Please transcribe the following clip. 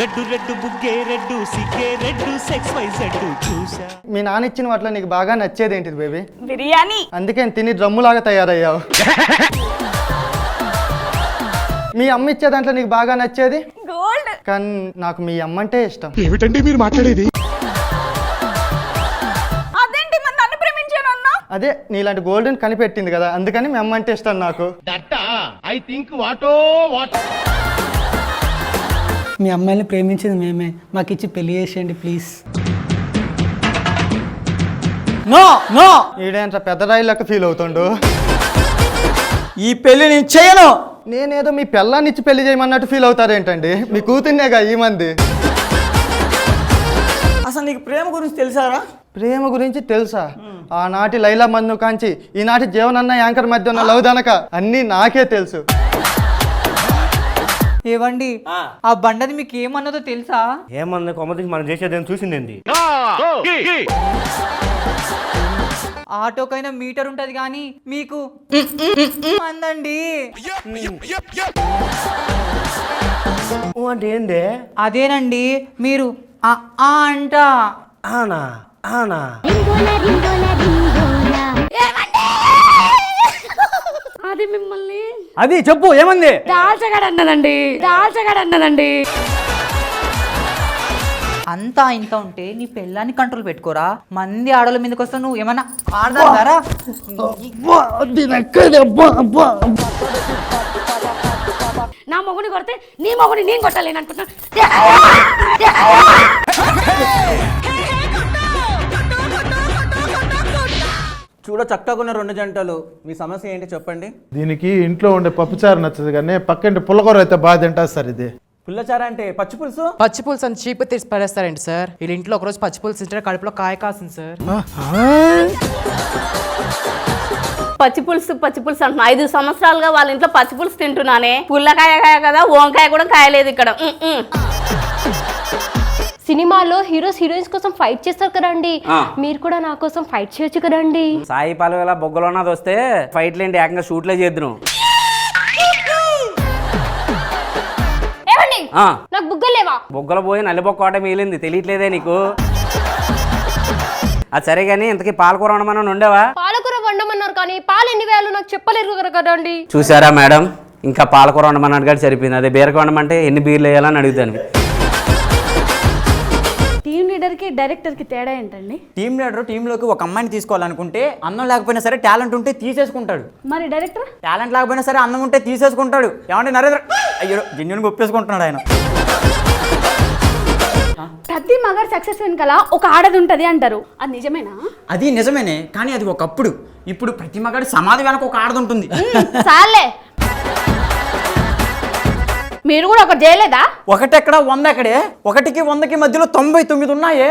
Red red బుగ్గే red సిగ్గే red sex Y Z చూసా. మీ నాన్న ఇచ్చిన వాటిలో నీకు బాగా నచ్చేది ఏంటిది బేబీ? బిర్యానీ. అందుకే తిని డ్రమ్ములాగా తయారయ్యావు. మీ అమ్మ ఇచ్చే దాంట్లో నీకు బాగా నచ్చేది? గోల్డ్. కానీ నాకు మీ అమ్మ అంటే ఇష్టం. ఏమిటండి మీరు మాట్లాడేది? అదేంటి మరి నన్ను ప్రేమించానన్నా? అదే నీలాంటి గోల్డెన్ కనిపెట్టింది కదా, అందుకని మీ అమ్మ అంటే ఇష్టం నాకు. మీ అమ్మాయిని ప్రేమించింది మేమే, మాకు ఇచ్చి పెళ్లి చేసేయండి ప్లీజ్. నో నో, ఈడేంట్రా పెద్ద రాయిలకి ఫీల్ అవుతుండు. ఈ పెళ్లి నేను చేయను. నేనేదో మీ పిల్లాన్ని ఇచ్చి పెళ్లి చేయమన్నట్టు ఫీల్ అవుతారేంటండి? మీ కూతుర్నేగా ఈ మంది. అసలు నీకు ప్రేమ గురించి తెలుసారా? ప్రేమ గురించి తెలుసా? ఆనాటి లైలా మన్ను కాంచి ఈనాటి జీవనన్న యాంకర్ మధ్య ఉన్న లవ్ దనక అన్నీ నాకే తెలుసు. ఏవండి ఆ బండది మీకు ఏమన్నదో తెలుసా? ఏమన్నా కొమ్మదికి మనం చేసేది చూసింది. ఆటోకైనా మీటర్ ఉంటది కానీ మీకు అందండి. అంటే ఏంది? అదేనండి మీరు అంట. ఆనా ఆనా అది మిమ్మల్ని అది చెప్పు ఏమంది? దాల్చగాడన్నదండి. అంతా ఇంత ఉంటే నీ పెళ్ళాన్ని కంట్రోల్ పెట్టుకోరా. మంది ఆడోళ్ళ మీదకి వస్తా నువ్వు ఏమన్నా ఆడదారా? నా మొగుని కొడితే నీ మొగుని నేను కొట్టాలేను అనుకుంటున్నా. చూడ చక్కగా రెండు జంటలు, మీ సమస్య ఏంటి చెప్పండి. దీనికి ఇంట్లో ఉండే పప్పుచారు నచ్చదు కానీ పక్కంటి పుల్లకూర అయితే బాగా తింటారు సార్. ఇది పుల్లచార అంటే పచ్చి పులుసు. పచ్చి పులుసు అని చీప్ తీసి పడేస్తారండి సార్. వీళ్ళ ఇంట్లో ఒకరోజు పచ్చి పులుసు తింటే కడుపులో కాయ కాసింది సార్. పచ్చి పులుసు అంటున్నా. 5 సంవత్సరాలుగా వాళ్ళ ఇంట్లో పచ్చి పులుసు తింటున్నానే. పుల్లకాయ కదా, వంకాయ కూడా కాయలేదు ఇక్కడ. సినిమాలో హీరోస్ హీరోయిన్స్ కోసం ఫైట్ చేస్తారు కదండి, మీరు కూడా నా కోసం ఫైట్ చేయొచ్చు కదండి. సాయి పల్లవిలా బొగ్గలో ఉన్నది వస్తే ఫైట్లు ఏంటి, ఏకంగా షూట్లే చేద్దును. నాకు బుగ్గలు లేవా? బొగ్గలు పోయి నల్లి బొక్క ఒకటే మిగిలింది, తెలియట్లేదే నీకు? అది సరే గానీ ఇంతకీ పాలకూర వండమని ఉండేవా? పాలకూర వండమన్నారు కానీ పాలు ఎన్ని వేయాలో నాకు చెప్పలేరు కదండి. చూసారా మేడం, ఇంకా పాలకూర వండమని అడిగాడు సరిపోయింది. అదే బీరక వండమంటే ఎన్ని బీర్లు వేయాలని అడుగుతాను. టీమ్ లీడర్ కి డైరెక్టర్ కి తేడా ఏంటండి? టీమ్ లీడర్ టీంలోకి ఒక అమ్మాయిని తీసుకోవాలనుకుంటే అన్నం లేకపోయినా సరే టాలెంట్ ఉంటే తీసేసుకుంటాడు. మరి డైరెక్టర్ టాలెంట్ లేకపోయినా సరే అన్నం ఉంటే తీసేసుకుంటాడు. ఏమంటే నరేంద్ర అయ్యో జెన్యున్గా ఒప్పేసుకుంటున్నాడు ఆయన. ప్రతి మగర్ సక్సెస్ వెనకాల ఒక ఆడది ఉంటది అంటారు, అది నిజమేనా? అది నిజమేనే, కానీ అది ఒకప్పుడు. ఇప్పుడు ప్రతి మగాడి సమాధి వెనక ఒక ఆడది ఉంటుంది. చాలే, మీరు కూడా ఒక చేయలేదా? ఒకటెక్కడ 100 ఎక్కడే? 1కి 100కి మధ్యలో 99 ఉన్నాయే.